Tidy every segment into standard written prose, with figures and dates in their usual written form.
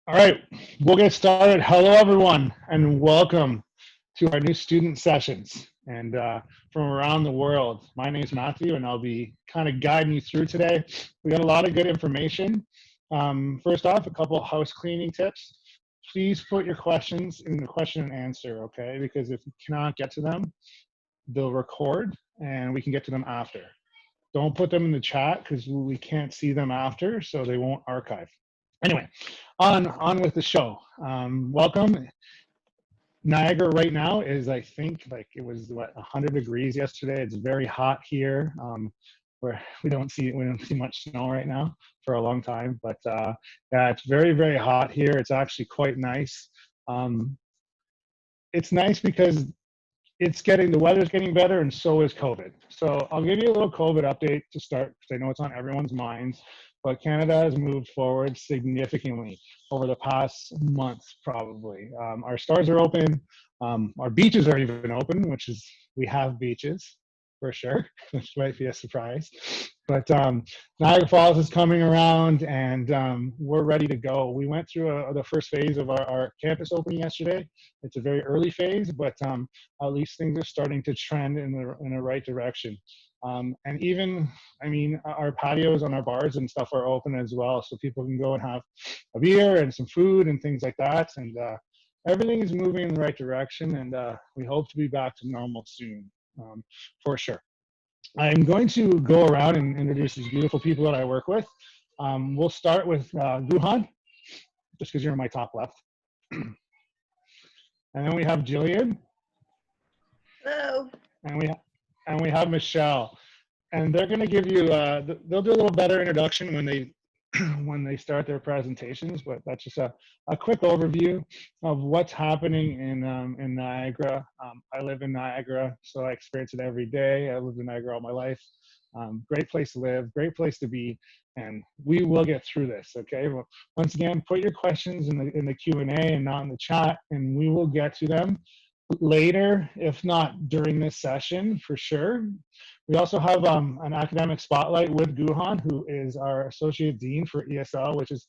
All right, we'll get started. Hello, everyone, and welcome to our new student sessions and from around the world. My name is Matthew, and I'll be kind of guiding you through today. We got a lot of good information. First off, a couple of house cleaning tips. Please put your questions in the question and answer, okay? Because if you cannot get to them, they'll record and we can get to them after. Don't put them in the chat because we can't see them after, so they won't archive. Anyway, on with the show. Welcome. Niagara right now is, I think, like it was 100 degrees yesterday. It's very hot here. Where we don't see much snow right now for a long time, but yeah, it's very hot here. It's actually quite nice. It's nice because the weather's getting better, and so is COVID. So I'll give you a little COVID update to start, because I know it's on everyone's minds. But Canada has moved forward significantly over the past month, probably. Our stores are open. Our beaches are even open, we have beaches for sure, which might be a surprise. But Niagara Falls is coming around, and we're ready to go. We went through the first phase of our campus opening yesterday. It's a very early phase, but at least things are starting to trend in the right direction. And even, our patios on our bars and stuff are open as well, so people can go and have a beer and some food and things like that. And everything is moving in the right direction, and we hope to be back to normal soon, for sure. I'm going to go around and introduce these beautiful people that I work with. We'll start with Guhan, just because you're in my top left. And then we have Jillian. Hello. And we have Michelle. And they're going to give you, they'll do a little better introduction when they start their presentations, but that's just a quick overview of what's happening in Niagara. I live in Niagara, so I experience it every day. I lived in Niagara all my life. Great place to live, great place to be, and we will get through this, okay? Well, once again, put your questions in the Q&A and not in the chat, and we will get to them later, if not during this session, for sure. We also have an academic spotlight with Guhan, who is our associate dean for ESL, which is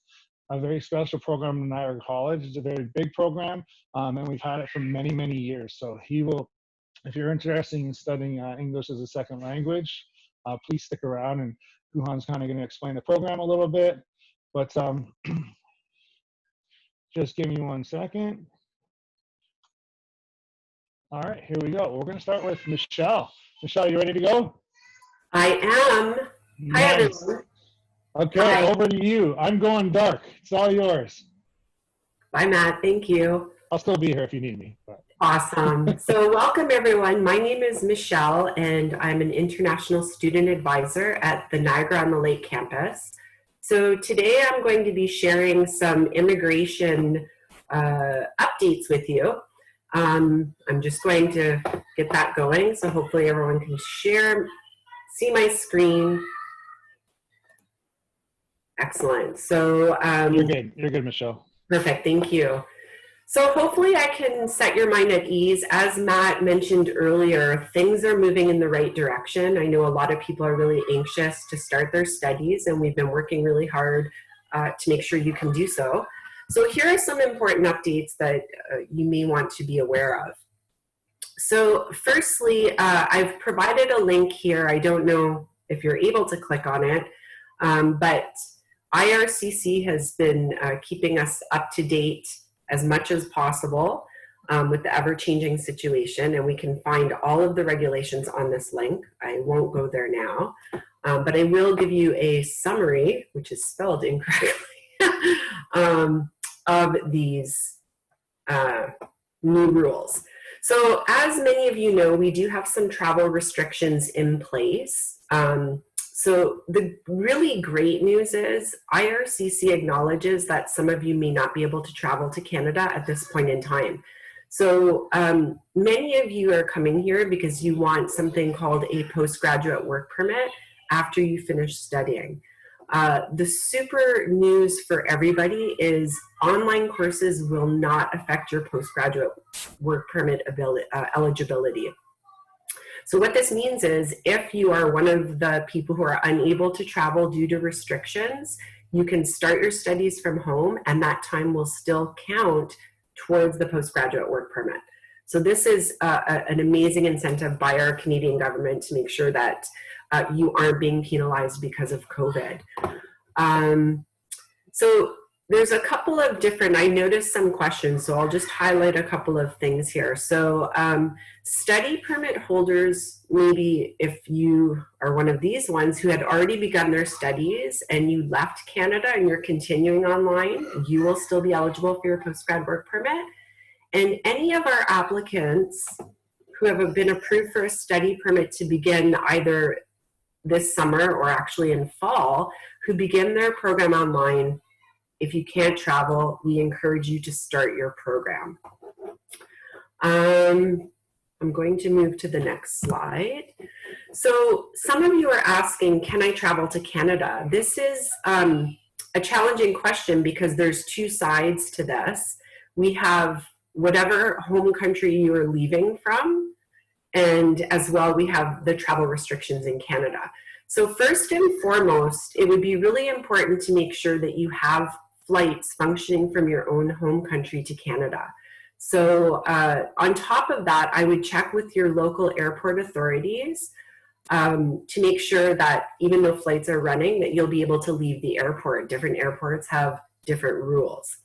a very special program in Niagara College. It's a very big program, and we've had it for many years. So he will, if you're interested in studying English as a second language, please stick around, and Guhan's kind of going to explain the program a little bit. But just give me 1 second. All right, here we go. We're going to start with Michelle. Michelle, you ready to go? I am. Nice. Hi, everyone. Okay, Hi. Over to you. I'm going dark. It's all yours. Bye, Matt. Thank you. I'll still be here if you need me. But. Awesome. So welcome, everyone. My name is Michelle, and I'm an international student advisor at the Niagara-on-the-Lake campus. So today I'm going to be sharing some immigration updates with you. I'm just going to get that going, so hopefully everyone can see my screen. Excellent. So You're good, Michelle. Perfect. Thank you. So hopefully I can set your mind at ease. As Matt mentioned earlier, things are moving in the right direction. I know a lot of people are really anxious to start their studies, and we've been working really hard to make sure you can do so. So here are some important updates that you may want to be aware of. So firstly, I've provided a link here. I don't know if you're able to click on it, but IRCC has been keeping us up to date as much as possible with the ever-changing situation, and we can find all of the regulations on this link. I won't go there now, but I will give you a summary, which is spelled incorrectly, of these new rules. So as many of you know, we do have some travel restrictions in place. So the really great news is IRCC acknowledges that some of you may not be able to travel to Canada at this point in time. So many of you are coming here because you want something called a postgraduate work permit after you finish studying. The super news for everybody is online courses will not affect your postgraduate work permit eligibility. So what this means is if you are one of the people who are unable to travel due to restrictions, you can start your studies from home, and that time will still count towards the postgraduate work permit. So this is an amazing incentive by our Canadian government to make sure that you aren't being penalized because of COVID. So there's a couple of different, I noticed some questions, so I'll just highlight a couple of things here. So study permit holders, maybe if you are one of these ones who had already begun their studies and you left Canada and you're continuing online, you will still be eligible for your postgrad work permit. And any of our applicants who have been approved for a study permit to begin either this summer or actually in fall, who begin their program online, if you can't travel, we encourage you to start your program. I'm going to move to the next slide. So some of you are asking, can I travel to Canada? This is a challenging question because there's two sides to this. We have whatever home country you are leaving from, and as well we have the travel restrictions in Canada. So first and foremost, it would be really important to make sure that you have flights functioning from your own home country to Canada. So on top of that, I would check with your local airport authorities to make sure that even though flights are running, that you'll be able to leave the airport. Different airports have different rules.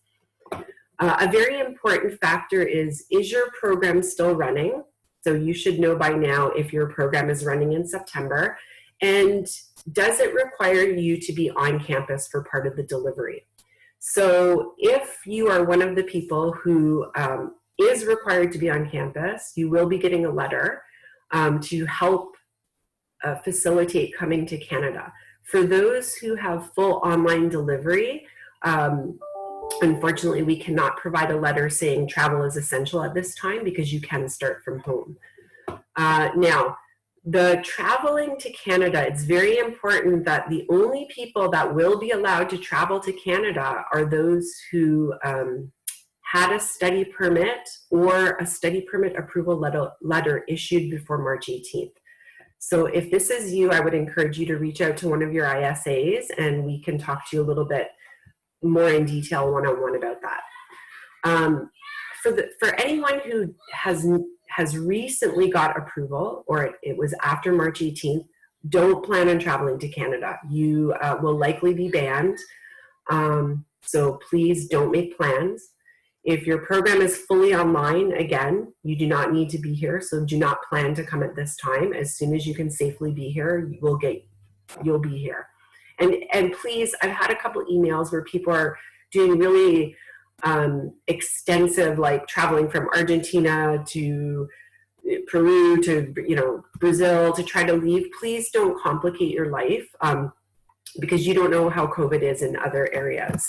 A very important factor is your program still running? So you should know by now if your program is running in September. And does it require you to be on campus for part of the delivery? So if you are one of the people who is required to be on campus, you will be getting a letter to help facilitate coming to Canada. For those who have full online delivery, unfortunately, we cannot provide a letter saying travel is essential at this time because you can start from home. Now, the traveling to Canada, it's very important that the only people that will be allowed to travel to Canada are those who had a study permit or a study permit approval letter issued before March 18th. So if this is you, I would encourage you to reach out to one of your ISAs and we can talk to you a little bit more in detail one-on-one about that. For anyone who has recently got approval, or it was after March 18th, don't plan on traveling to Canada. You will likely be banned, so please don't make plans. If your program is fully online, again, you do not need to be here, so do not plan to come at this time. As soon as you can safely be here, you'll be here. And please, I've had a couple emails where people are doing really extensive, like traveling from Argentina to Peru to Brazil to try to leave. Please don't complicate your life because you don't know how COVID is in other areas.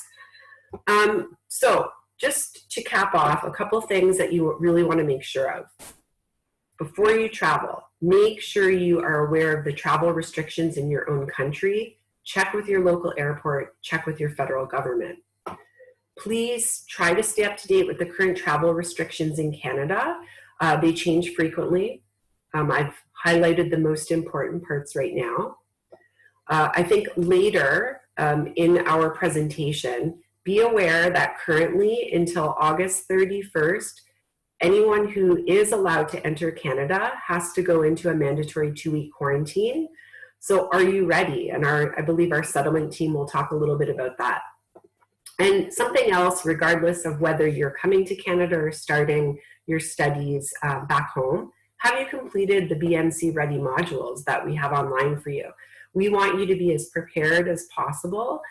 So just to cap off, a couple things that you really want to make sure of. Before you travel, make sure you are aware of the travel restrictions in your own country. Check with your local airport, check with your federal government. Please try to stay up to date with the current travel restrictions in Canada. They change frequently. I've highlighted the most important parts right now. I think later in our presentation, be aware that currently until August 31st, anyone who is allowed to enter Canada has to go into a mandatory 2-week quarantine. So are you ready? And I believe our settlement team will talk a little bit about that. And something else, regardless of whether you're coming to Canada or starting your studies back home, have you completed the BNC Ready modules that we have online for you? We want you to be as prepared as possible.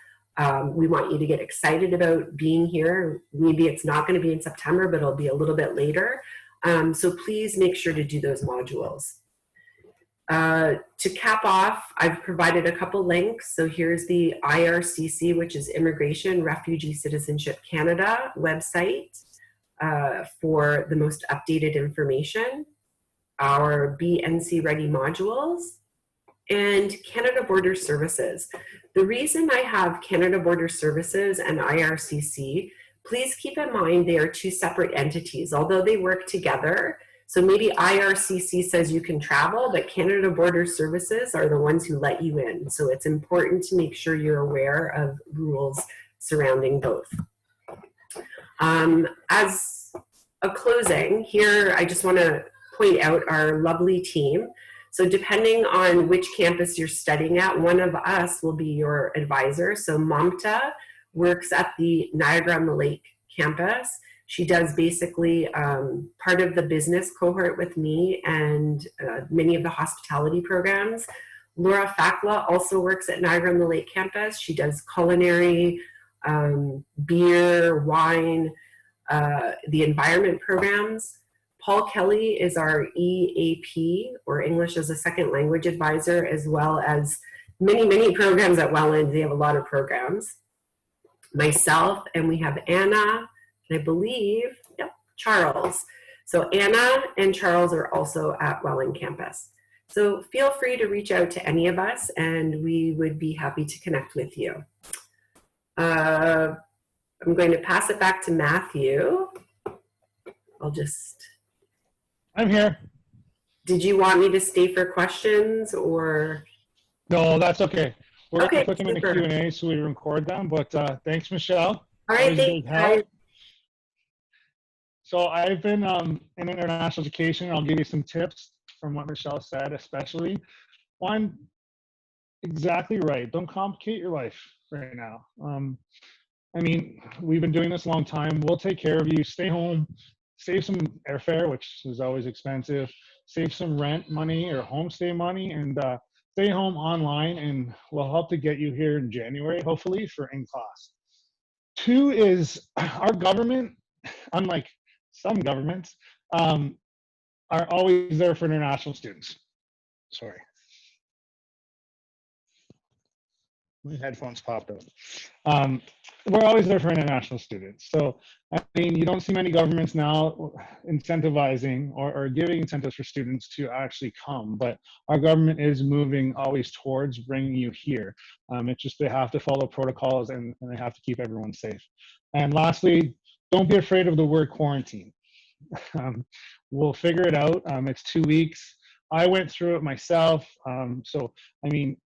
We want you to get excited about being here. Maybe it's not going to be in September, but it'll be a little bit later. So please make sure to do those modules. To cap off, I've provided a couple links. So here's the IRCC, which is Immigration, Refugee, Citizenship Canada website for the most updated information, our BNC Ready modules, and Canada Border Services. The reason I have Canada Border Services and IRCC, please keep in mind they are two separate entities, although they work together. So maybe IRCC says you can travel, but Canada Border Services are the ones who let you in. So it's important to make sure you're aware of rules surrounding both. As a closing, here I just want to point out our lovely team. So depending on which campus you're studying at, one of us will be your advisor. So Mamta works at the Niagara-on-the-Lake campus. She does basically part of the business cohort with me and many of the hospitality programs. Laura Fakla also works at Niagara-on-the-Lake campus. She does culinary, beer, wine, the environment programs. Paul Kelly is our EAP, or English as a Second Language Advisor, as well as many, many programs at Welland. They have a lot of programs. Myself, and we have Anna, and I believe, yep, Charles. So Anna and Charles are also at Welland campus. So feel free to reach out to any of us, and we would be happy to connect with you. I'm going to pass it back to Matthew. I'm here. Did you want me to stay for questions or? No, that's okay. We're Okay, going to put them in the Q&A so we record them, but thanks, Michelle. All right, thanks, guys. So I've been in international education. I'll give you some tips from what Michelle said, especially. One, exactly right. Don't complicate your life right now. I mean, we've been doing this a long time. We'll take care of you. Stay home. Save some airfare, which is always expensive. Save some rent money or homestay money, and stay home online, and we'll help to get you here in January, hopefully, for in-class. Two is our government, unlike some governments, are always there for international students. Sorry. My headphones popped up. We're always there for international students. So, I mean, you don't see many governments now incentivizing or giving incentives for students to actually come, but our government is moving always towards bringing you here. It's just they have to follow protocols and they have to keep everyone safe. And lastly, don't be afraid of the word quarantine. We'll figure it out. It's 2 weeks. I went through it myself. So, I mean,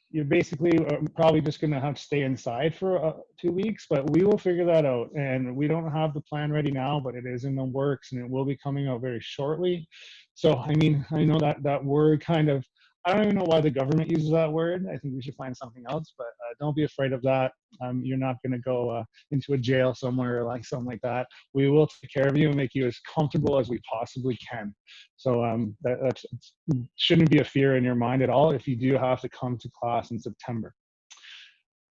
you're basically probably just going to have to stay inside for 2 weeks, but we will figure that out. And we don't have the plan ready now, but it is in the works and it will be coming out very shortly. So, I mean, I know that word kind of, I don't even know why the government uses that word. I think we should find something else, but don't be afraid of that. You're not going to go into a jail somewhere or like something like that. We will take care of you and make you as comfortable as we possibly can. So that shouldn't be a fear in your mind at all if you do have to come to class in September.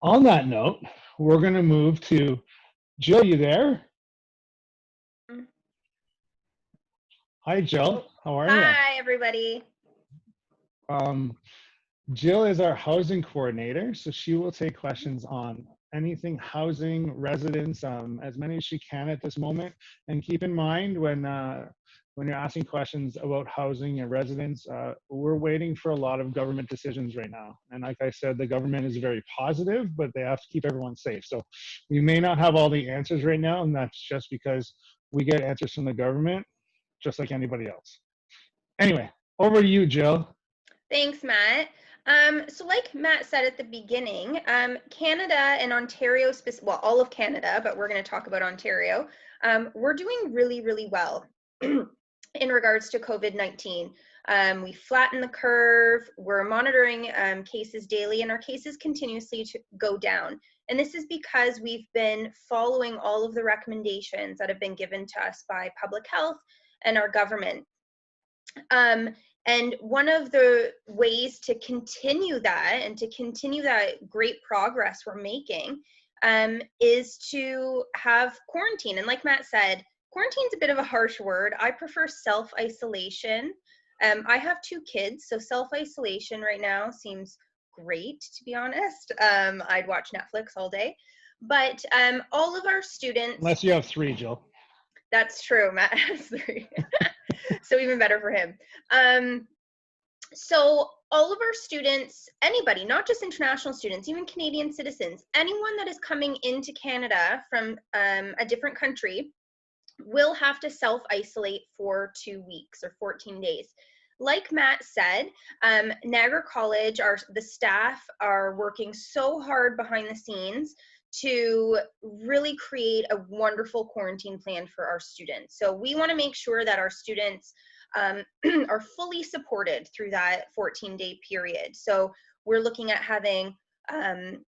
On that note, we're going to move to Jill. You there? Hi, Jill. How are you? Hi, everybody. Jill is our housing coordinator, so she will take questions on anything housing, residents, as many as she can at this moment. And keep in mind when you're asking questions about housing and residents, we're waiting for a lot of government decisions right now. And like I said, the government is very positive, but they have to keep everyone safe. So we may not have all the answers right now, and that's just because we get answers from the government, just like anybody else. Anyway, over to you, Jill. Thanks, Matt. So like Matt said at the beginning, Canada and Ontario, well, all of Canada, but we're going to talk about Ontario, we're doing really, really well in regards to COVID-19. We flattened the curve, we're monitoring cases daily, and our cases continuously to go down. And this is because we've been following all of the recommendations that have been given to us by public health and our government. And one of the ways to continue that and to continue that great progress we're making is to have quarantine. And like Matt said, quarantine's a bit of a harsh word. I prefer self-isolation. I have 2 kids, so self-isolation right now seems great, to be honest. I'd watch Netflix all day. But all of our students— Unless you have 3, Jill. That's true, Matt has 3. So even better for him. So all of our students, anybody, not just international students, even Canadian citizens, anyone that is coming into Canada from a different country will have to self-isolate for 2 weeks or 14 days. Like Matt said, Niagara College, the staff are working so hard behind the scenes to really create a wonderful quarantine plan for our students. So we want to make sure that our students are fully supported through that 14-day period. So we're looking at having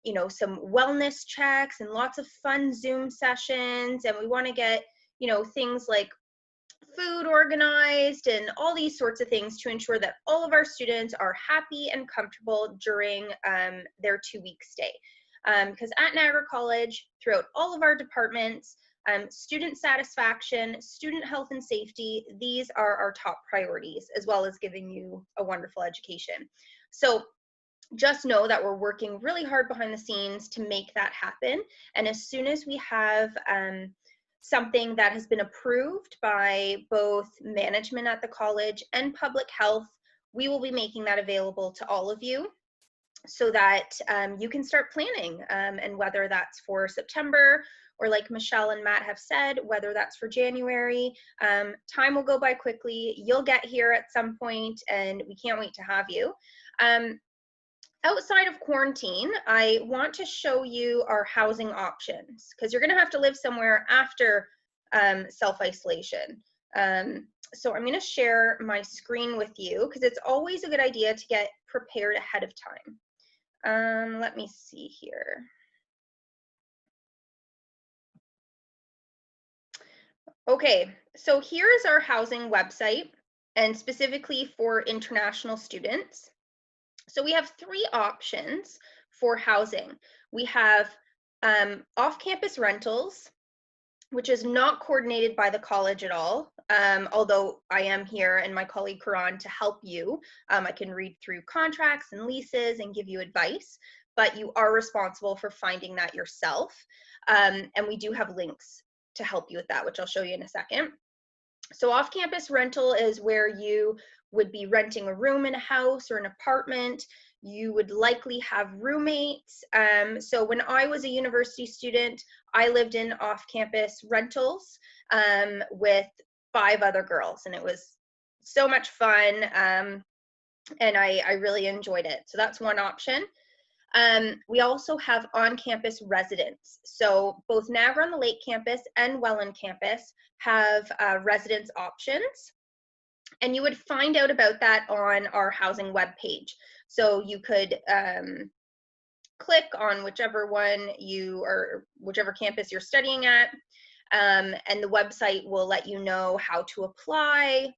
you know, some wellness checks and lots of fun Zoom sessions, and we want to get, you know, things like food organized and all these sorts of things to ensure that all of our students are happy and comfortable during their 2-week stay. Because at Niagara College, throughout all of our departments, student satisfaction, student health and safety, these are our top priorities, as well as giving you a wonderful education. So just know that we're working really hard behind the scenes to make that happen. And as soon as we have something that has been approved by both management at the college and public health, we will be making that available to all of you so that you can start planning, and whether that's for September or, like Michelle and Matt have said, whether that's for January, time will go by quickly. You'll get here at some point and we can't wait to have you. Outside of quarantine, I want to show you our housing options, because you're going to have to live somewhere after self-isolation. So I'm going to share my screen with you, because it's always a good idea to get prepared ahead of time. Let me see here. Okay, so here's our housing website, and specifically for international students. So we have 3 options for housing. We have off-campus rentals, which is not coordinated by the college at all, although I am here and my colleague Karan to help you. I can read through contracts and leases and give you advice, but you are responsible for finding that yourself. And we do have links to help you with that, which I'll show you in a second. So off-campus rental is where you would be renting a room in a house or an apartment. You would likely have roommates. So when I was a university student, I lived in off-campus rentals with 5 other girls, and it was so much fun, and I really enjoyed it. So that's one option. We also have on-campus residence. So both Niagara-on-the-Lake campus and Welland campus have residence options. And you would find out about that on our housing webpage. So you could click on whichever one whichever campus you're studying at, and the website will let you know how to apply,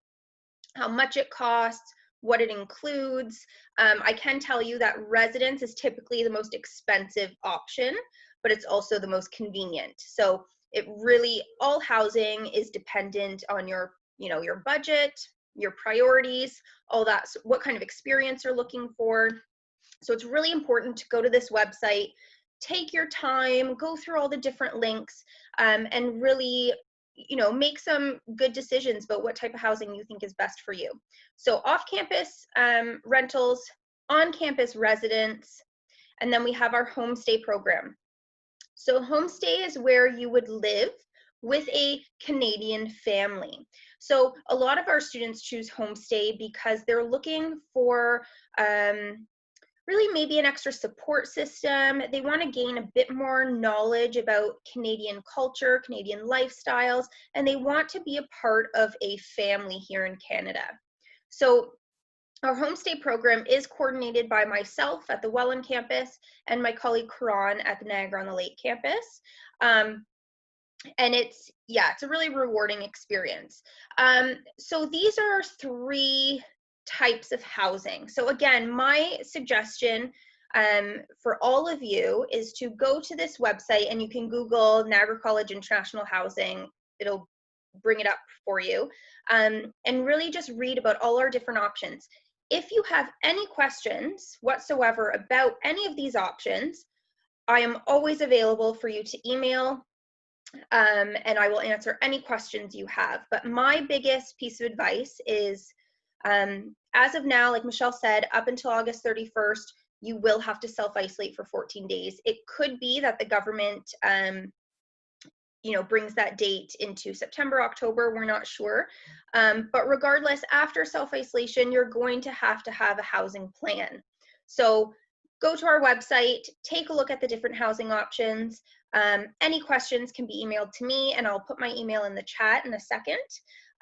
how much it costs, what it includes. I can tell you that residence is typically the most expensive option, but it's also the most convenient. So it really, all housing is dependent on your, you know, your budget, your priorities, all that, what kind of experience you're looking for. So it's really important to go to this website, take your time, go through all the different links, and really, you know, make some good decisions about what type of housing you think is best for you. So off-campus rentals, on-campus residence, and then we have our homestay program. So homestay is where you would live with a Canadian family. So a lot of our students choose homestay because they're looking for really maybe an extra support system. They want to gain a bit more knowledge about Canadian culture, Canadian lifestyles, and they want to be a part of a family here in Canada. So our homestay program is coordinated by myself at the Welland campus and my colleague Karan at the Niagara-on-the-Lake campus. And it's a really rewarding experience. So these are 3 types of housing. So again, my suggestion for all of you is to go to this website, and you can Google Niagara College International Housing. It'll bring it up for you, and really just read about all our different options. If you have any questions whatsoever about any of these options, I am always available for you to email, and I will answer any questions you have. But my biggest piece of advice is, as of now, like Michelle said, up until August 31st, you will have to self-isolate for 14 days. It could be that the government, brings that date into September, October, we're not sure. But regardless, after self-isolation, you're going to have a housing plan. So go to our website, take a look at the different housing options. Any questions can be emailed to me, and I'll put my email in the chat in a second.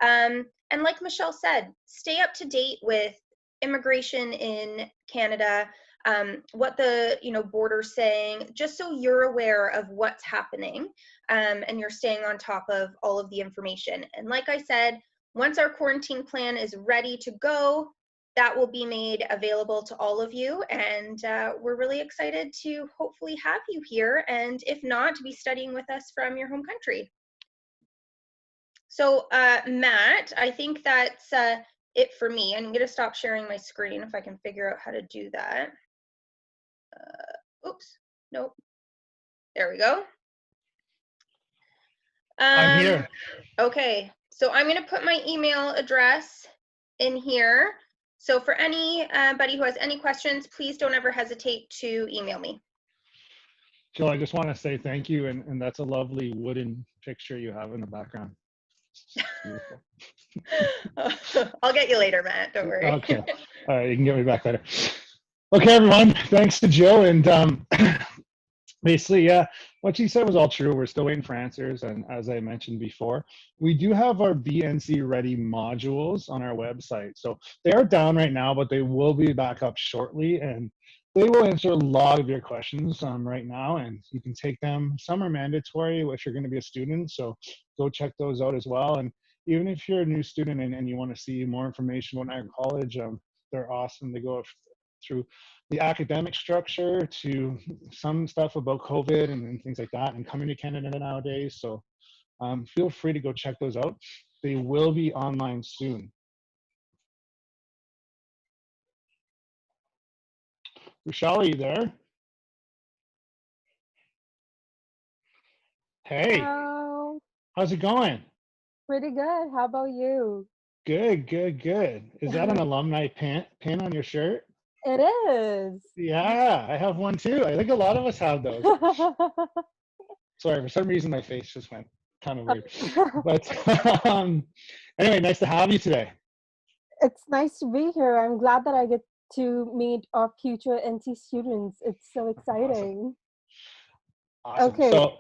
And like Michelle said, stay up to date with immigration in Canada, what the border's saying, just so you're aware of what's happening, and you're staying on top of all of the information. And like I said, once our quarantine plan is ready to go, that will be made available to all of you, and we're really excited to hopefully have you here, and if not, to be studying with us from your home country. So Matt, I think that's it for me. I'm going to stop sharing my screen if I can figure out how to do that. Oops, nope. There we go. I'm here. Okay, so I'm going to put my email address in here. So for anybody who has any questions, please don't ever hesitate to email me. Jill, I just want to say thank you, and that's a lovely wooden picture you have in the background. I'll get you later, Matt. Don't worry. Okay. All right, you can get me back later. Okay, everyone. Thanks to Jill. And basically, yeah, what she said was all true. We're still waiting for answers. And as I mentioned before, we do have our BNC Ready modules on our website. So they are down right now, but they will be back up shortly. And they will answer a lot of your questions right now. And you can take them. Some are mandatory if you're going to be a student. So go check those out as well. And even if you're a new student and you want to see more information on our college, they're awesome. They go through the academic structure to some stuff about COVID and things like that, and coming to Canada nowadays. So feel free to go check those out. They will be online soon. Rochelle, are you there? Hey. Hello. How's it going? Pretty good. How about you? Good, good, good. Is that an alumni pin on your shirt? It is. Yeah, I have one too. I think a lot of us have those. Sorry, for some reason my face just went kind of weird. But anyway, nice to have you today. It's nice to be here. I'm glad that I get to meet our future NC students. It's so exciting. Awesome. Okay. So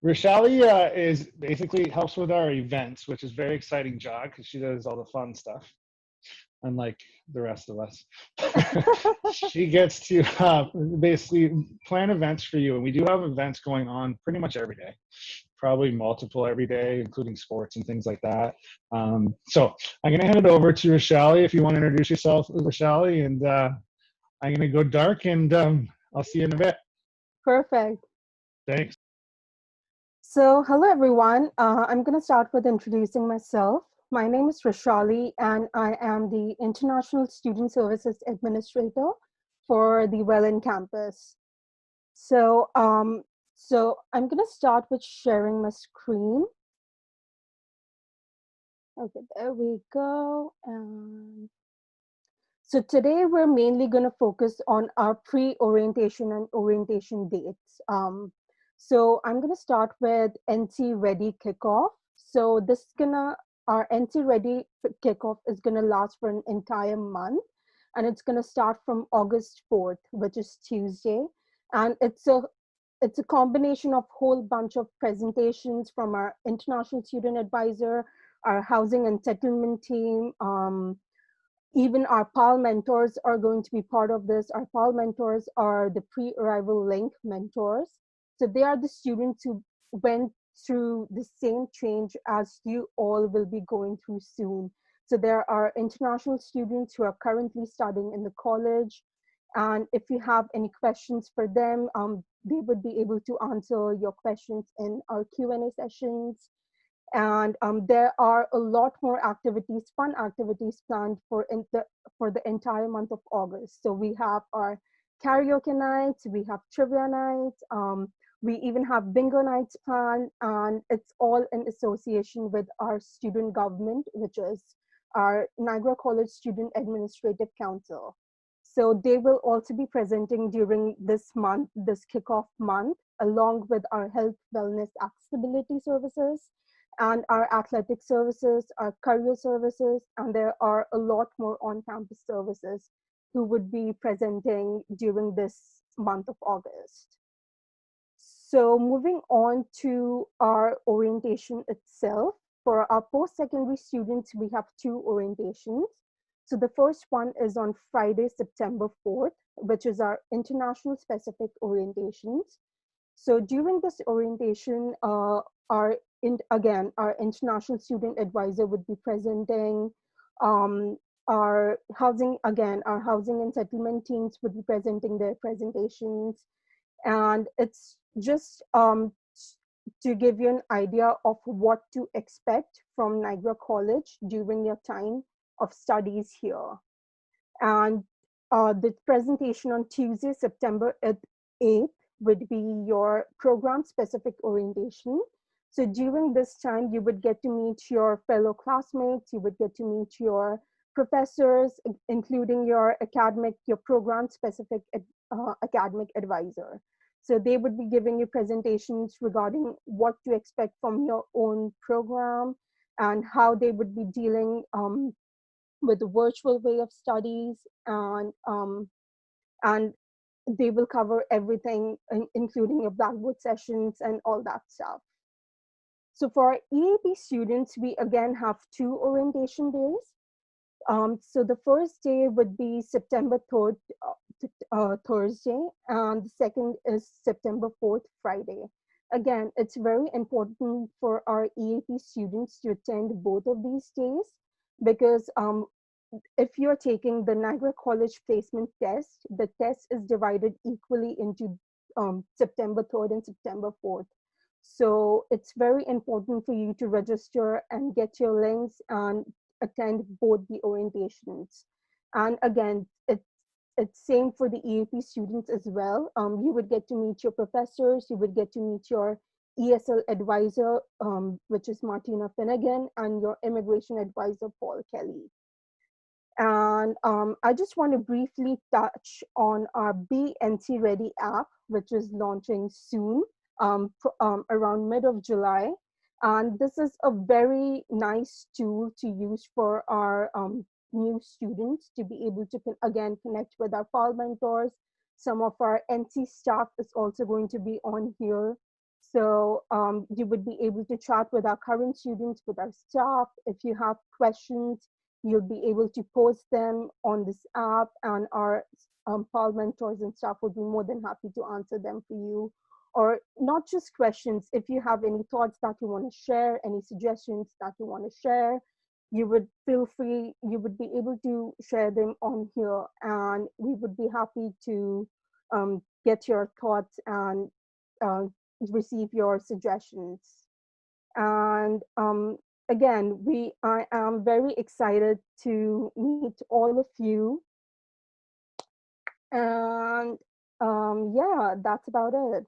Rochelle is basically helps with our events, which is very exciting job because she does all the fun stuff, unlike the rest of us. She gets to basically plan events for you, and we do have events going on pretty much every day, probably multiple every day, including sports and things like that. So I'm going to hand it over to Rochelle if you want to introduce yourself, Rochelle, and I'm going to go dark, and I'll see you in a bit. Perfect. Thanks. So hello, everyone. I'm going to start with introducing myself. My name is Rashali, and I am the International Student Services Administrator for the Welland campus. So, I'm going to start with sharing my screen. Okay, there we go. So today we're mainly going to focus on our pre-orientation and orientation dates. So I'm going to start with NC Ready kickoff. So our NC Ready kickoff is going to last for an entire month, and it's going to start from August 4th, which is Tuesday. And it's a combination of whole bunch of presentations from our international student advisor, our housing and settlement team. Even our PAL mentors are going to be part of this. Our PAL mentors are the pre-arrival link mentors. So they are the students who went through the same change as you all will be going through soon. So there are international students who are currently studying in the college. And if you have any questions for them, they would be able to answer your questions in our Q&A sessions. And there are a lot more activities, fun activities planned for the entire month of August. So we have our karaoke nights, we have trivia nights, we even have bingo nights planned, and it's all in association with our student government, which is our Niagara College Student Administrative Council. So they will also be presenting during this month, this kickoff month. along with our health, wellness, accessibility services, and our athletic services, our career services, and there are a lot more on-campus services who would be presenting during this month of August. So moving on to our orientation itself, for our post-secondary students, we have two orientations. So the first one is on Friday, September 4th, which is our international specific orientations. So during this orientation, our international student advisor would be presenting. Our housing and settlement teams would be presenting their presentations. And it's just to give you an idea of what to expect from Niagara College during your time of studies here. And the presentation on Tuesday, September 8th would be your program-specific orientation. So during this time, you would get to meet your fellow classmates, you would get to meet your professors, including your program-specific academic advisor. So they would be giving you presentations regarding what to expect from your own program and how they would be dealing with the virtual way of studies, and they will cover everything, including your Blackboard sessions and all that stuff. So for our EAP students, we again have two orientation days. So the first day would be September 3rd, Thursday, and the second is September 4th, Friday. Again, it's very important for our EAP students to attend both of these days, because if you're taking the Niagara College placement test, the test is divided equally into September 3rd and September 4th. So it's very important for you to register and get your links and attend both the orientations. And again, it's same for the EAP students as well. You would get to meet your professors, you would get to meet your ESL advisor, which is Martina Finnegan, and your immigration advisor, Paul Kelly. And I just want to briefly touch on our BNC Ready app, which is launching soon, around mid of July. And this is a very nice tool to use for our new students to be able to, again, connect with our PAL mentors. Some of our NC staff is also going to be on here. So you would be able to chat with our current students, with our staff. If you have questions, you'll be able to post them on this app, and our PAL mentors and staff will be more than happy to answer them for you. Or not just questions, if you have any thoughts that you want to share, any suggestions that you want to share, you would feel free, you would be able to share them on here, and we would be happy to get your thoughts and receive your suggestions. And again, I am very excited to meet all of you. And yeah, that's about it.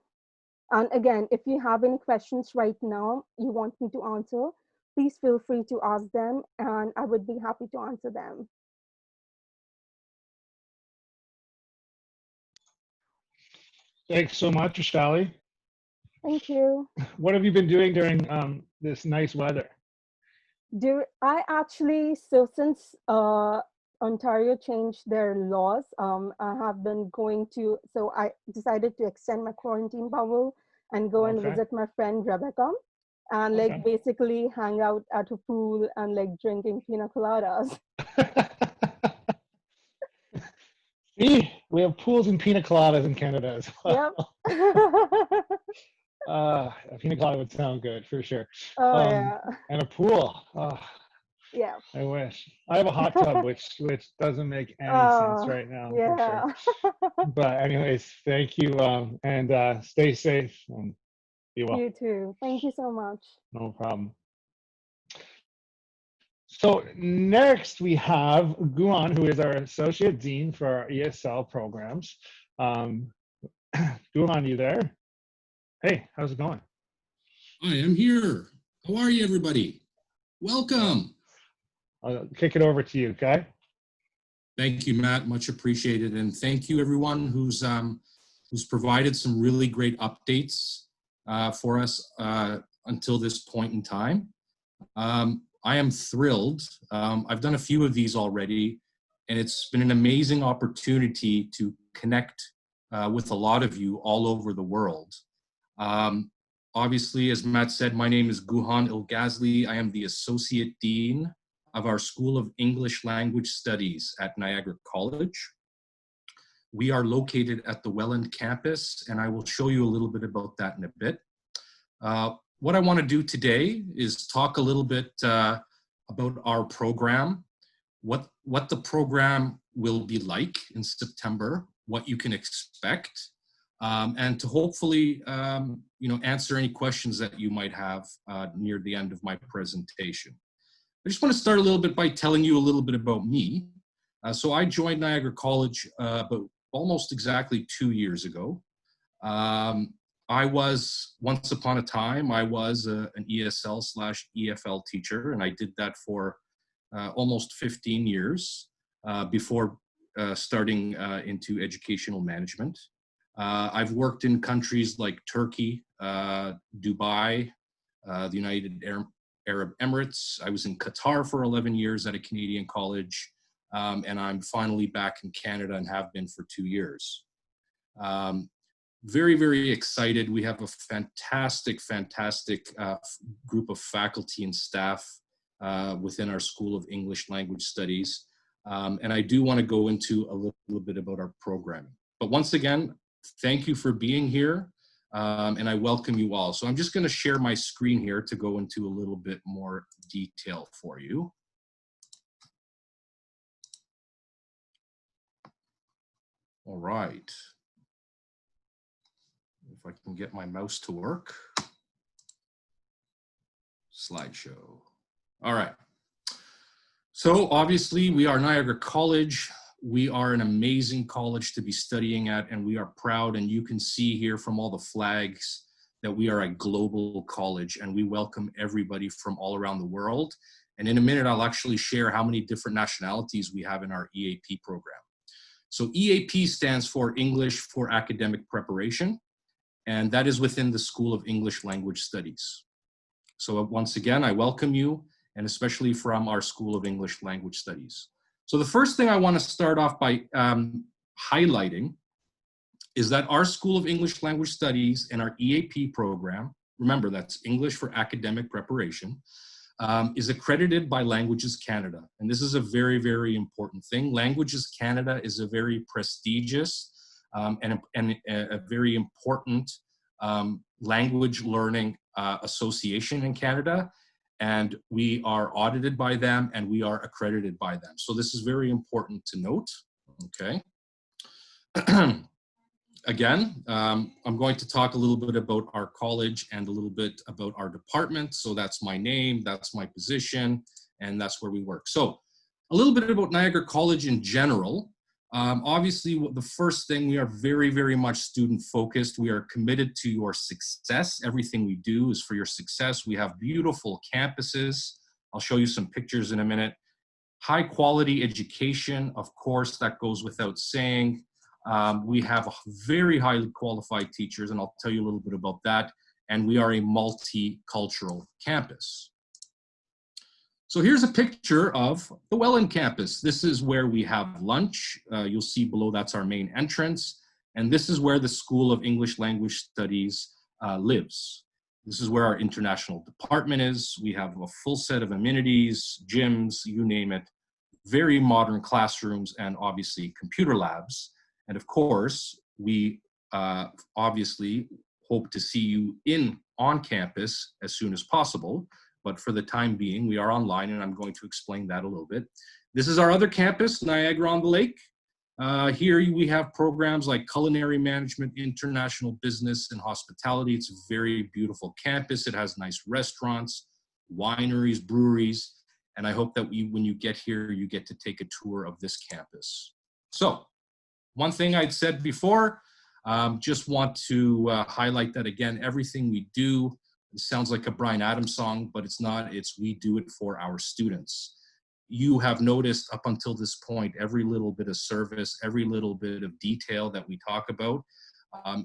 And again, if you have any questions right now you want me to answer, please feel free to ask them, and I would be happy to answer them. Thanks so much, Shali. Thank you. What have you been doing during this nice weather? Since Ontario changed their laws, I have been so I decided to extend my quarantine bubble and go and visit my friend Rebecca, and basically hang out at a pool and drinking pina coladas. See, we have pools and pina coladas in Canada as well. Yep. A pina colada would sound good for sure. Oh yeah. And a pool. Oh, yeah. I wish. I have a hot tub, which doesn't make any sense right now. Yeah. For sure. But anyways, thank you, and stay safe and be well. You too. Thank you so much. No problem. So next we have Guan, who is our Associate Dean for our ESL programs. Guan, you there? Hey, how's it going? I am here. How are you, everybody? Welcome. I'll kick it over to you, okay? Thank you, Matt. Much appreciated. And thank you, everyone who's who's provided some really great updates for us until this point in time. I am thrilled. I've done a few of these already, and it's been an amazing opportunity to connect with a lot of you all over the world. Obviously, as Matt said, my name is Guhan Ilgazli. I am the Associate Dean of our School of English Language Studies at Niagara College. We are located at the Welland campus, and I will show you a little bit about that in a bit. What I want to do today is talk a little bit about our program, what the program will be like in September, what you can expect, and to hopefully answer any questions that you might have near the end of my presentation. I just want to start a little bit by telling you a little bit about me. So I joined Niagara College about almost exactly 2 years ago. I was, once upon a time, I was an ESL/EFL teacher, and I did that for almost 15 years before starting into educational management. I've worked in countries like Turkey, Dubai, the United Arab Emirates. I was in Qatar for 11 years at a Canadian college, and I'm finally back in Canada and have been for 2 years. Very, very excited. We have a fantastic group of faculty and staff within our School of English Language Studies. And I do want to go into a little bit about our programming. But once again, thank you for being here, and I welcome you all. So I'm just going to share my screen here to go into a little bit more detail for you. All right. If I can get my mouse to work. Slideshow. All right. So obviously we are Niagara College. We are an amazing college to be studying at, and we are proud, and you can see here from all the flags that we are a global college, and we welcome everybody from all around the world. And in a minute, I'll actually share how many different nationalities we have in our EAP program. So EAP stands for English for Academic Preparation, and that is within the School of English Language Studies. So once again, I welcome you, and especially from our School of English Language Studies. So the first thing I want to start off by highlighting is that our School of English Language Studies and our EAP program, remember that's English for Academic Preparation, is accredited by Languages Canada. And this is a very, very important thing. Languages Canada is a very prestigious and a very important language learning association in Canada. And we are audited by them and we are accredited by them. So this is very important to note, okay? Again, I'm going to talk a little bit about our college and a little bit about our department. So that's my name, that's my position, and that's where we work. So a little bit about Niagara College in general. Obviously, the first thing, we are very, very much student focused. We are committed to your success. Everything we do is for your success. We have beautiful campuses. I'll show you some pictures in a minute. High quality education, of course, that goes without saying. We have very highly qualified teachers, and I'll tell you a little bit about that. And we are a multicultural campus. So here's a picture of the Welland campus. This is where we have lunch. You'll see below, that's our main entrance. And this is where the School of English Language Studies lives. This is where our international department is. We have a full set of amenities, gyms, you name it, very modern classrooms, and obviously computer labs. And of course, we obviously hope to see you on campus as soon as possible. But for the time being, we are online, and I'm going to explain that a little bit. This is our other campus, Niagara-on-the-Lake. Here we have programs like culinary management, international business, and hospitality. It's a very beautiful campus. It has nice restaurants, wineries, breweries, and I hope that when you get here, you get to take a tour of this campus. So, one thing I'd said before, just want to highlight that again, everything we do, it sounds like a Bryan Adams song, but it's not. It's we do it for our students. You have noticed up until this point, every little bit of service, every little bit of detail that we talk about,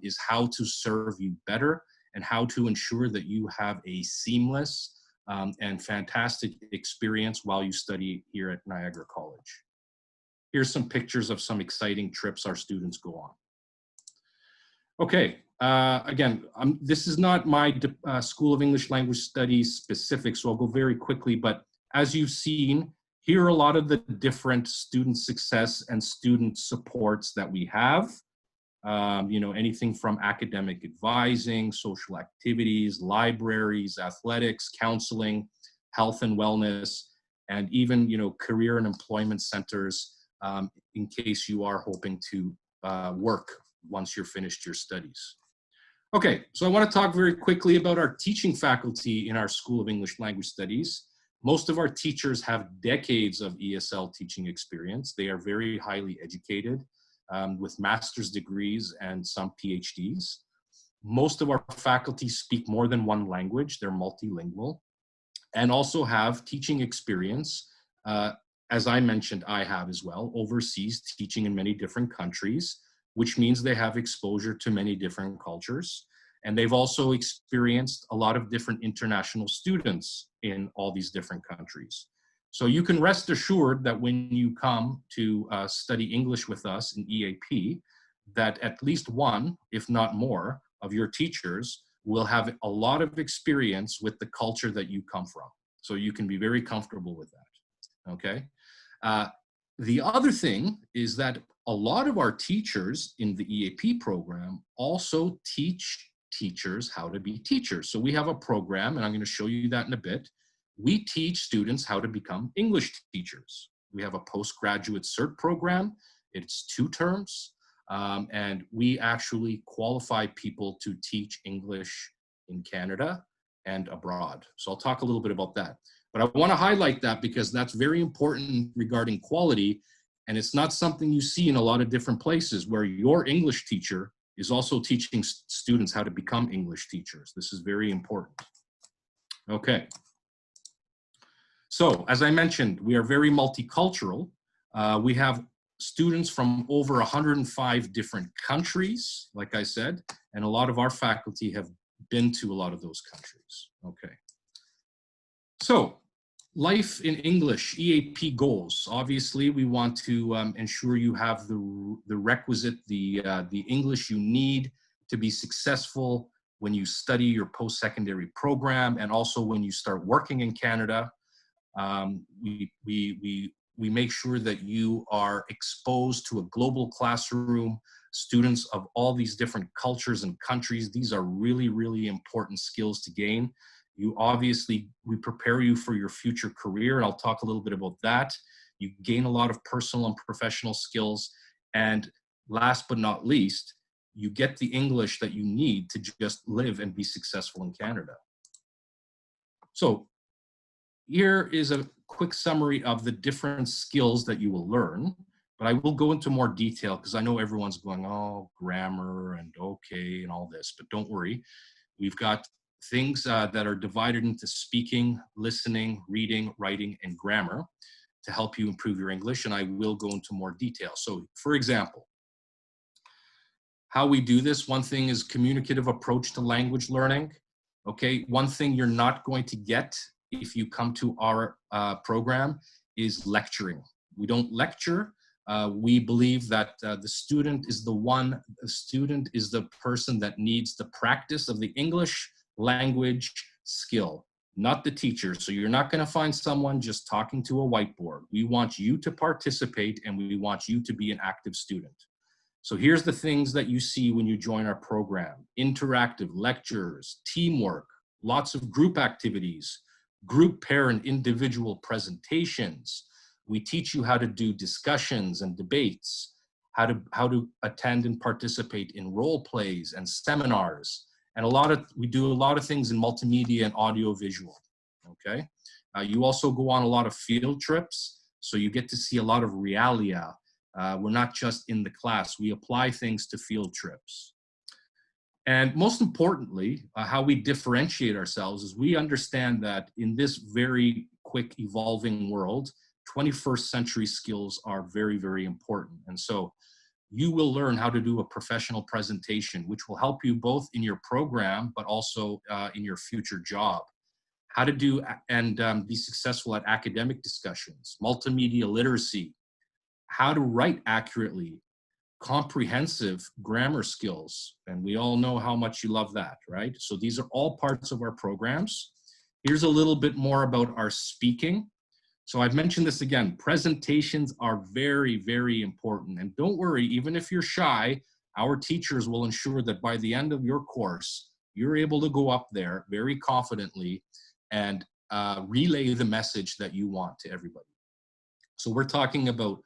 is how to serve you better and how to ensure that you have a seamless and fantastic experience while you study here at Niagara College. Here's some pictures of some exciting trips our students go on. Okay, again, this is not my School of English Language Studies specific, so I'll go very quickly, but as you've seen, here are a lot of the different student success and student supports that we have. You know, anything from academic advising, social activities, libraries, athletics, counseling, health and wellness, and even, you know, career and employment centers in case you are hoping to work once you're finished your studies. Okay, so I want to talk very quickly about our teaching faculty in our School of English Language Studies. Most of our teachers have decades of ESL teaching experience. They are very highly educated with master's degrees and some PhDs. Most of our faculty speak more than one language. They're multilingual and also have teaching experience. As I mentioned, I have as well, overseas teaching in many different countries, which means they have exposure to many different cultures. And they've also experienced a lot of different international students in all these different countries. So you can rest assured that when you come to study English with us in EAP, that at least one, if not more, of your teachers will have a lot of experience with the culture that you come from. So you can be very comfortable with that, okay? The other thing is that a lot of our teachers in the EAP program also teach teachers how to be teachers. So we have a program, and I'm going to show you that in a bit. We teach students how to become English teachers. We have a postgraduate cert program. It's 2 terms, and we actually qualify people to teach English in Canada and abroad. So I'll talk a little bit about that. But I want to highlight that because that's very important regarding quality. And it's not something you see in a lot of different places where your English teacher is also teaching students how to become English teachers. This is very important. Okay. So as I mentioned, we are very multicultural. We have students from over 105 different countries, like I said, and a lot of our faculty have been to a lot of those countries. Okay. So, life in English, EAP goals. Obviously, we want to ensure you have the requisite, the English you need to be successful when you study your post-secondary program and also when you start working in Canada. We make sure that you are exposed to a global classroom, students of all these different cultures and countries. These are really, really important skills to gain. You obviously, we prepare you for your future career, and I'll talk a little bit about that. You gain a lot of personal and professional skills. And last but not least, you get the English that you need to just live and be successful in Canada. So here is a quick summary of the different skills that you will learn, but I will go into more detail because I know everyone's going, oh, grammar and okay and all this, but don't worry. We've got things that are divided into speaking, listening, reading, writing, and grammar to help you improve your English, and I will go into more detail. So, for example, how we do this, one thing is communicative approach to language learning. Okay, one thing you're not going to get if you come to our program is lecturing. We don't lecture. We believe that the student is the person that needs the practice of the English language skill, not the teacher. So you're not going to find someone just talking to a whiteboard. We want you to participate and we want you to be an active student. So here's the things that you see when you join our program: interactive lectures, teamwork, lots of group activities, group, pair, and individual presentations. We teach you how to do discussions and debates, how to attend and participate in role plays and seminars. And we do a lot of things in multimedia and audio visual, okay? You also go on a lot of field trips, so you get to see a lot of realia. We're not just in the class, we apply things to field trips. And most importantly, how we differentiate ourselves is we understand that in this very quick evolving world, 21st century skills are very, very important. And so you will learn how to do a professional presentation, which will help you both in your program, but also in your future job. How to do and be successful at academic discussions, multimedia literacy, how to write accurately, comprehensive grammar skills. And we all know how much you love that, right? So these are all parts of our programs. Here's a little bit more about our speaking. So I've mentioned this again, presentations are very, very important. And don't worry, even if you're shy, our teachers will ensure that by the end of your course, you're able to go up there very confidently and relay the message that you want to everybody. So we're talking about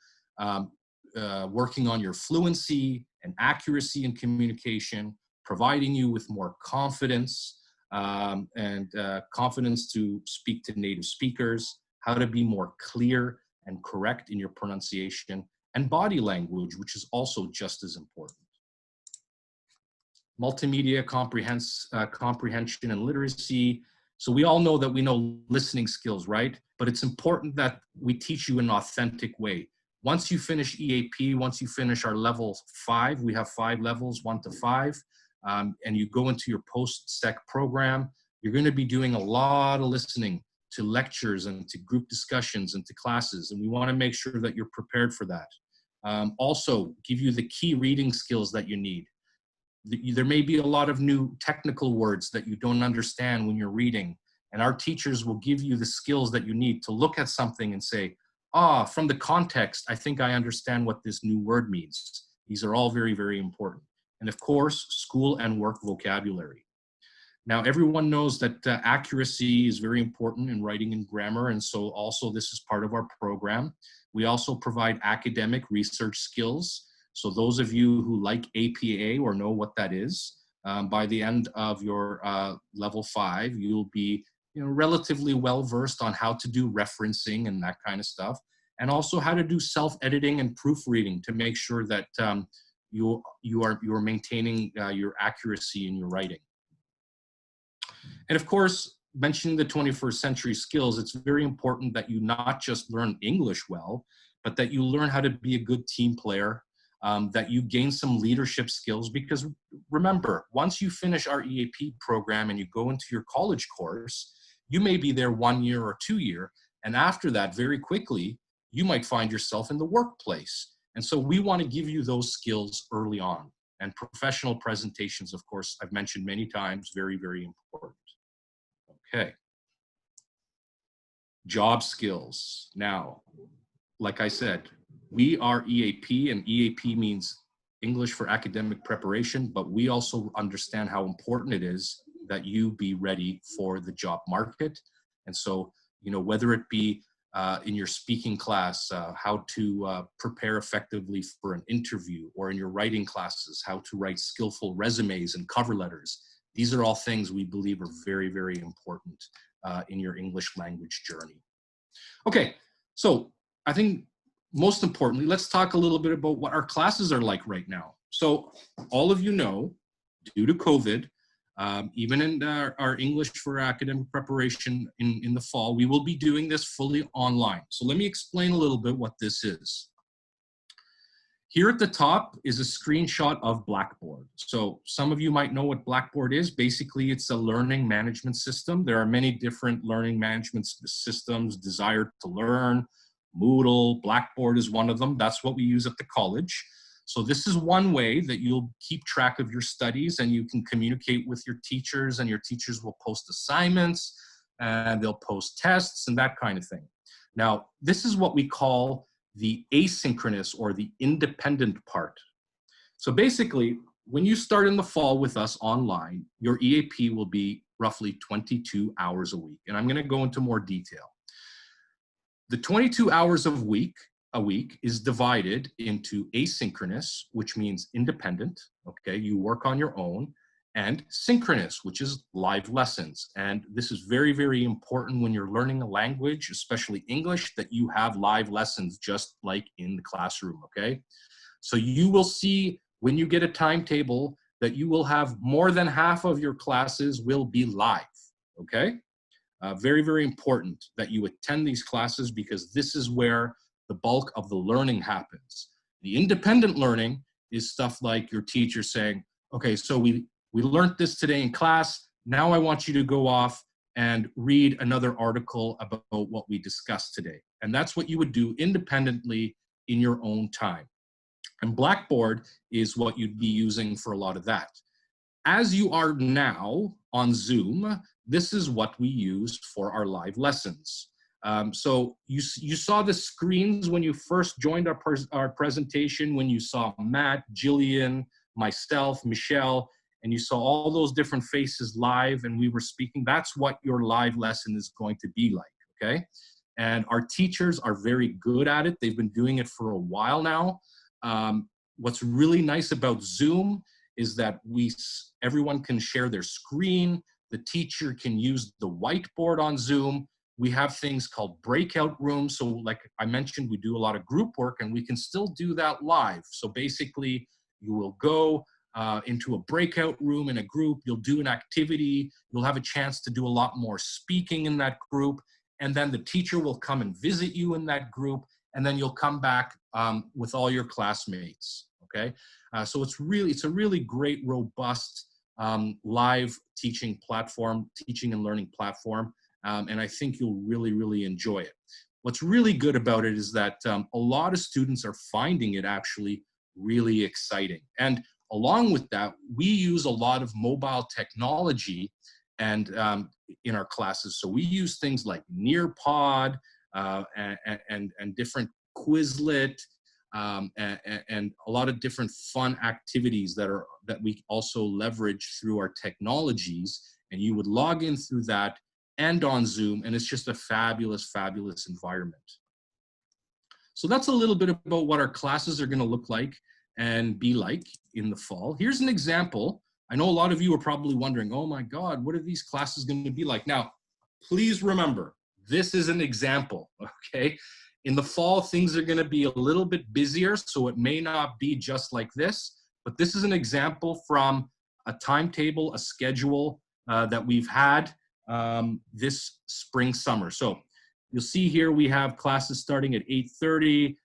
working on your fluency and accuracy in communication, providing you with more confidence and confidence to speak to native speakers, how to be more clear and correct in your pronunciation, and body language, which is also just as important. Multimedia comprehension and literacy. So we all know that we know listening skills, right? But it's important that we teach you in an authentic way. Once you finish EAP, once you finish our level 5, we have 5 levels, 1 to 5, and you go into your post-sec program, you're going to be doing a lot of listening to lectures and to group discussions and to classes, and we want to make sure that you're prepared for that. Also, give you the key reading skills that you need. There may be a lot of new technical words that you don't understand when you're reading, and our teachers will give you the skills that you need to look at something and say, from the context, I think I understand what this new word means. These are all very, very important. And of course, school and work vocabulary. Now, everyone knows that accuracy is very important in writing and grammar, and so also this is part of our program. We also provide academic research skills. So those of you who like APA or know what that is, by the end of your level 5, you'll be relatively well-versed on how to do referencing and that kind of stuff, and also how to do self-editing and proofreading to make sure that you are maintaining your accuracy in your writing. And of course, mentioning the 21st century skills, it's very important that you not just learn English well, but that you learn how to be a good team player, that you gain some leadership skills, because remember, once you finish our EAP program and you go into your college course, you may be there 1 year or 2 years, and after that, very quickly, you might find yourself in the workplace. And so we want to give you those skills early on. And professional presentations, of course, I've mentioned many times, very, very important. Okay. Job skills. Now, like I said, we are EAP, and EAP means English for Academic Preparation, but we also understand how important it is that you be ready for the job market. And so, whether it be in your speaking class, how to prepare effectively for an interview, or in your writing classes, how to write skillful resumes and cover letters. These are all things we believe are very, very important in your English language journey. Okay, so I think most importantly, let's talk a little bit about what our classes are like right now. So all of you know, due to COVID, even in our English for Academic Preparation in the fall, we will be doing this fully online. So let me explain a little bit what this is. Here at the top is a screenshot of Blackboard. So some of you might know what Blackboard is. Basically, it's a learning management system. There are many different learning management systems, Desire to Learn, Moodle, Blackboard is one of them. That's what we use at the college. So this is one way that you'll keep track of your studies, and you can communicate with your teachers, and your teachers will post assignments, and they'll post tests and that kind of thing. Now, this is what we call the asynchronous or the independent part. So basically, when you start in the fall with us online, your EAP will be roughly 22 hours a week. And I'm going to go into more detail. The 22 hours a week is divided into asynchronous, which means independent, okay, you work on your own, and synchronous, which is live lessons. And this is very, very important when you're learning a language, especially English, that you have live lessons just like in the classroom, okay? So you will see when you get a timetable that you will have more than half of your classes will be live, okay? Very, very important that you attend these classes, because this is where the bulk of the learning happens. The independent learning is stuff like your teacher saying, okay, so we learned this today in class. Now I want you to go off and read another article about what we discussed today. And that's what you would do independently in your own time. And Blackboard is what you'd be using for a lot of that. As you are now on Zoom, this is what we use for our live lessons. So you saw the screens when you first joined our presentation, when you saw Matt, Jillian, myself, Michelle, and you saw all those different faces live and we were speaking. That's what your live lesson is going to be like, okay? And our teachers are very good at it. They've been doing it for a while now. What's really nice about Zoom is that everyone can share their screen. The teacher can use the whiteboard on Zoom. We have things called breakout rooms. So like I mentioned, we do a lot of group work and we can still do that live. So basically you will go into a breakout room in a group, you'll do an activity, you'll have a chance to do a lot more speaking in that group, and then the teacher will come and visit you in that group, and then you'll come back with all your classmates, okay? So it's a really great, robust live teaching platform, teaching and learning platform, and I think you'll really, really enjoy it. What's really good about it is that a lot of students are finding it actually really exciting. And along with that, we use a lot of mobile technology and in our classes. So we use things like Nearpod and different Quizlet and a lot of different fun activities that we also leverage through our technologies. And you would log in through that and on Zoom, and it's just a fabulous, fabulous environment. So that's a little bit about what our classes are going to look like and be like in the fall. Here's an example. I know a lot of you are probably wondering, oh my God, what are these classes going to be like? Now, please remember, this is an example, okay? In the fall, things are going to be a little bit busier, so it may not be just like this, but this is an example from a timetable, a schedule that we've had this spring, summer. So you'll see here we have classes starting at 8:30,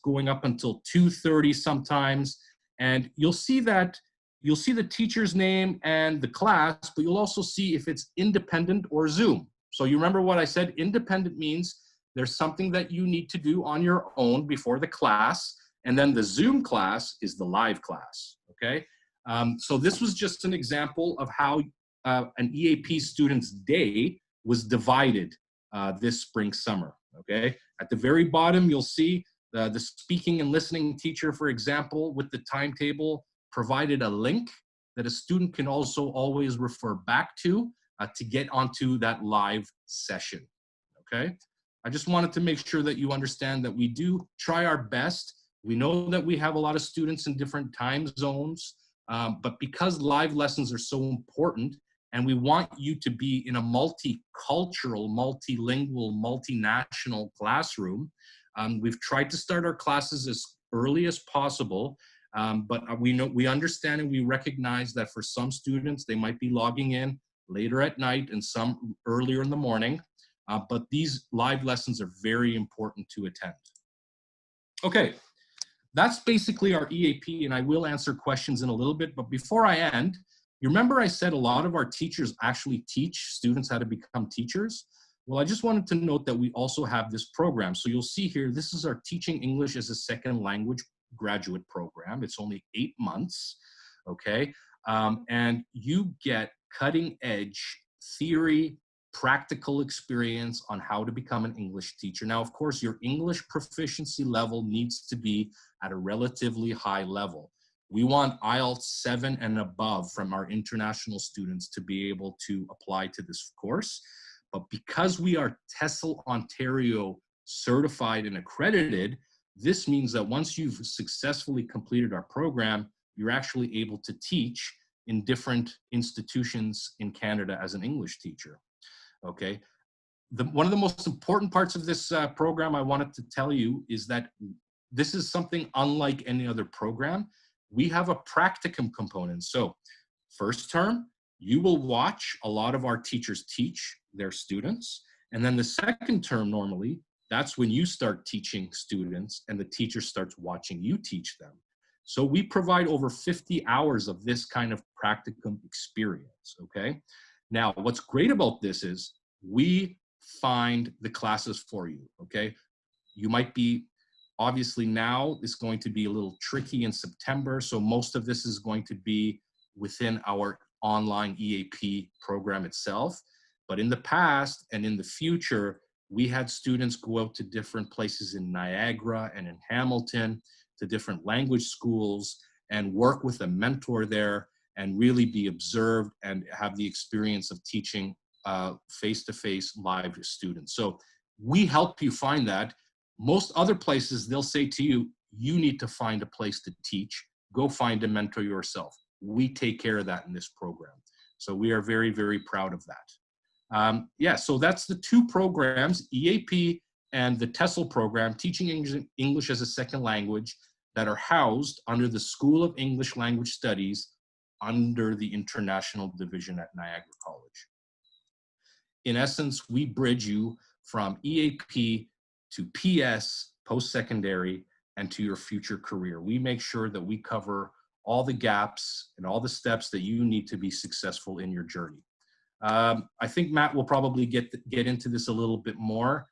going up until 2:30 sometimes, and you'll see the teacher's name and the class, but you'll also see if it's independent or Zoom. So you remember what I said, independent means there's something that you need to do on your own before the class, and then the Zoom class is the live class, okay? So this was just an example of how an EAP student's day was divided this spring, summer, okay? At the very bottom, you'll see the speaking and listening teacher, for example, with the timetable, provided a link that a student can also always refer back to get onto that live session, okay? I just wanted to make sure that you understand that we do try our best. We know that we have a lot of students in different time zones, but because live lessons are so important and we want you to be in a multicultural, multilingual, multinational classroom, we've tried to start our classes as early as possible, but we understand and we recognize that for some students, they might be logging in later at night and some earlier in the morning. But these live lessons are very important to attend. Okay, that's basically our EAP, and I will answer questions in a little bit, but before I end, you remember I said a lot of our teachers actually teach students how to become teachers? Well, I just wanted to note that we also have this program. So you'll see here, this is our Teaching English as a Second Language graduate program. It's only 8 months, okay? And you get cutting edge theory, practical experience on how to become an English teacher. Now, of course, your English proficiency level needs to be at a relatively high level. We want IELTS 7 and above from our international students to be able to apply to this course. But because we are TESOL Ontario certified and accredited, this means that once you've successfully completed our program, you're actually able to teach in different institutions in Canada as an English teacher. Okay, one of the most important parts of this program I wanted to tell you is that this is something unlike any other program. We have a practicum component. So first term, you will watch a lot of our teachers teach their students. And then the second term, normally, that's when you start teaching students and the teacher starts watching you teach them. So we provide over 50 hours of this kind of practicum experience, okay? Now, what's great about this is we find the classes for you, okay? You might be, obviously now it's going to be a little tricky in September, so most of this is going to be within our online EAP program itself. But in the past and in the future, we had students go out to different places in Niagara and in Hamilton, to different language schools, and work with a mentor there and really be observed and have the experience of teaching face-to-face live students. So we help you find that. Most other places, they'll say to you, you need to find a place to teach. Go find a mentor yourself. We take care of that in this program. So we are very, very proud of that. Yeah, so that's the two programs, EAP and the TESOL program, Teaching English as a Second Language, that are housed under the School of English Language Studies under the International Division at Niagara College. In essence, we bridge you from EAP to PS, post-secondary, and to your future career. We make sure that we cover all the gaps and all the steps that you need to be successful in your journey. I think Matt will probably get into this a little bit more.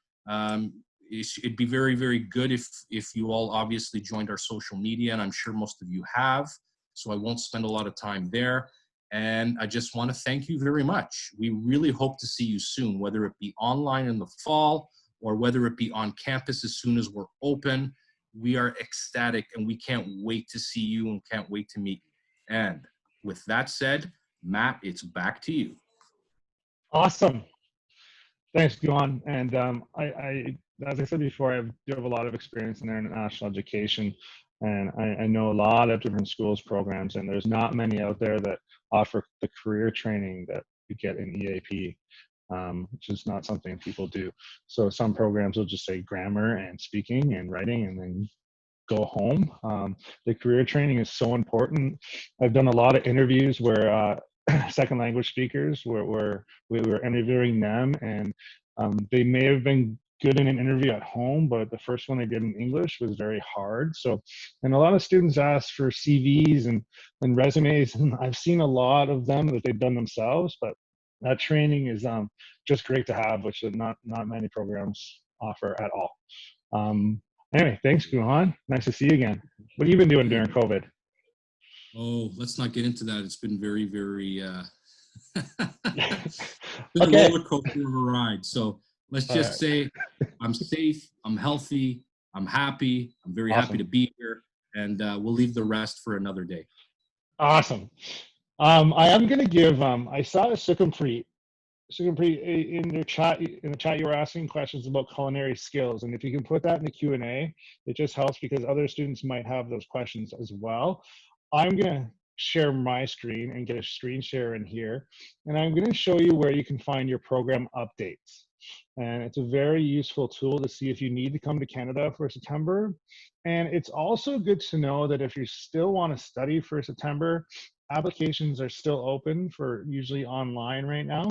It'd be very, very good if you all obviously joined our social media, and I'm sure most of you have, so I won't spend a lot of time there. And I just want to thank you very much. We really hope to see you soon, whether it be online in the fall or whether it be on campus as soon as we're open. We are ecstatic and we can't wait to see you and can't wait to meet you. And with that said, Matt, it's back to you. Awesome. Thanks, Guan. And as I said before, I do have a lot of experience in international education, and I know a lot of different schools programs, and there's not many out there that offer the career training that you get in EAP, which is not something people do. So some programs will just say grammar and speaking and writing and then go home. The career training is so important. I've done a lot of interviews where second language speakers where we were interviewing them, and they may have been good in an interview at home, but the first one they did in English was very hard. So, and a lot of students ask for CVs and resumes, and I've seen a lot of them that they've done themselves, but that training is just great to have, which not many programs offer at all. Anyway, thanks, Guhan. Nice to see you again. What have you been doing during COVID? Oh, let's not get into that. It's been very, very been Okay. a roller coaster of a ride. So let's just say I'm safe, I'm healthy, I'm happy, I'm very happy to be here, and we'll leave the rest for another day. Awesome. I am going to give, I saw Sukhumpreet in the chat you were asking questions about culinary skills, and if you can put that in the Q&A, it just helps because other students might have those questions as well. I'm going to share my screen and get a screen share in here, and I'm going to show you where you can find your program updates. And it's a very useful tool to see if you need to come to Canada for September. And it's also good to know that if you still want to study for September, applications are still open for usually online right now.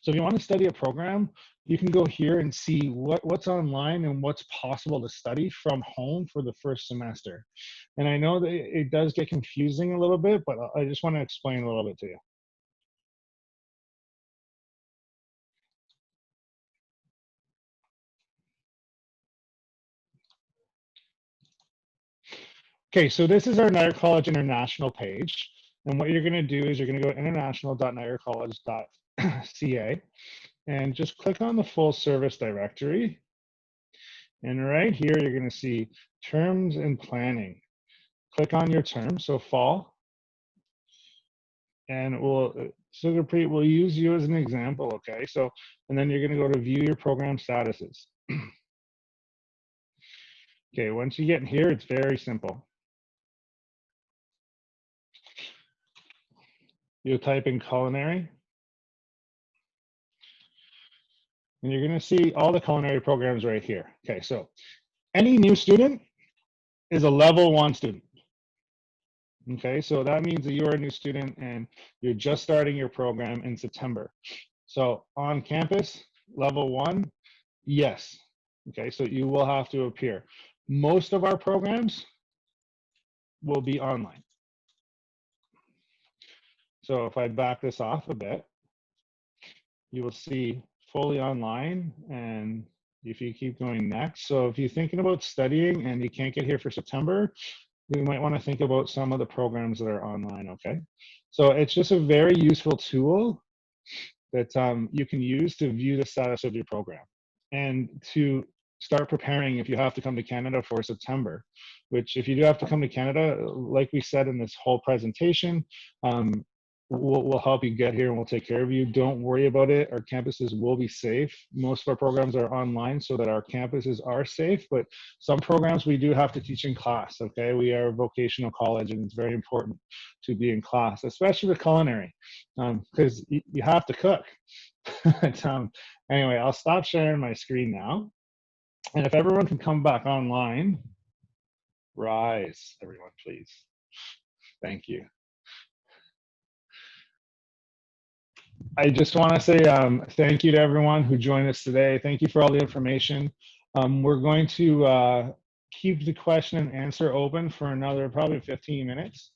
So if you want to study a program, you can go here and see what's online and what's possible to study from home for the first semester. And I know that it does get confusing a little bit, but I just want to explain a little bit to you. Okay, so this is our Niagara College International page. And what you're going to do is you're going to go to international.niagaracollege.ca and just click on the full service directory. And right here, you're going to see terms and planning. Click on your term, so fall. And Sukhumpreet will use you as an example, okay? So, and then you're going to go to view your program statuses. Okay, once you get in here, it's very simple. You'll type in culinary. And you're going to see all the culinary programs right here. Okay, so any new student is a level 1 student. Okay, so that means that you're a new student and you're just starting your program in September. So on campus, level 1, yes. Okay, so you will have to appear. Most of our programs will be online. So if I back this off a bit, you will see fully online. And if you keep going next, so if you're thinking about studying and you can't get here for September, you might want to think about some of the programs that are online, okay? So it's just a very useful tool that you can use to view the status of your program and to start preparing if you have to come to Canada for September, which if you do have to come to Canada, like we said in this whole presentation, we'll help you get here and we'll take care of you. Don't worry about it. Our campuses will be safe. Most of our programs are online so that our campuses are safe, but some programs we do have to teach in class, okay? We are a vocational college and it's very important to be in class, especially with culinary, because you have to cook. But, anyway, I'll stop sharing my screen now. And if everyone can come back online, rise, everyone, please. Thank you. I just want to say thank you to everyone who joined us today. Thank you for all the information. We're going to keep the question and answer open for another probably 15 minutes.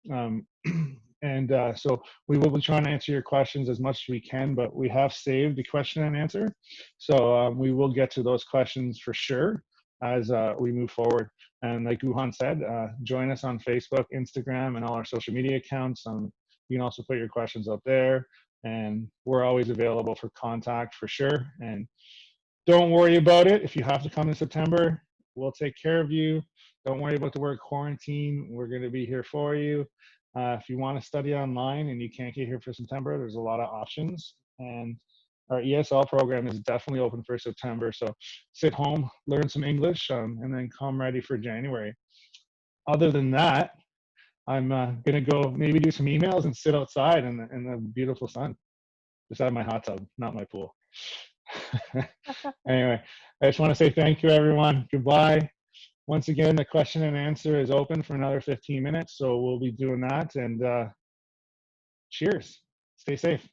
So we will be trying to answer your questions as much as we can, but we have saved the question and answer. So we will get to those questions for sure as we move forward. And like Guhan said, join us on Facebook, Instagram, and all our social media accounts. You can also put your questions up there. And we're always available for contact for sure. And don't worry about it. If you have to come in September, we'll take care of you. Don't worry about the word quarantine. We're going to be here for you. If you want to study online and you can't get here for September, there's a lot of options. And our ESL program is definitely open for September. So sit home, learn some English, and then come ready for January. Other than that, I'm gonna go maybe do some emails and sit outside in the beautiful sun, beside my hot tub, not my pool. Anyway, I just want to say thank you, everyone. Goodbye. Once again, the question and answer is open for another 15 minutes, so we'll be doing that. And cheers. Stay safe.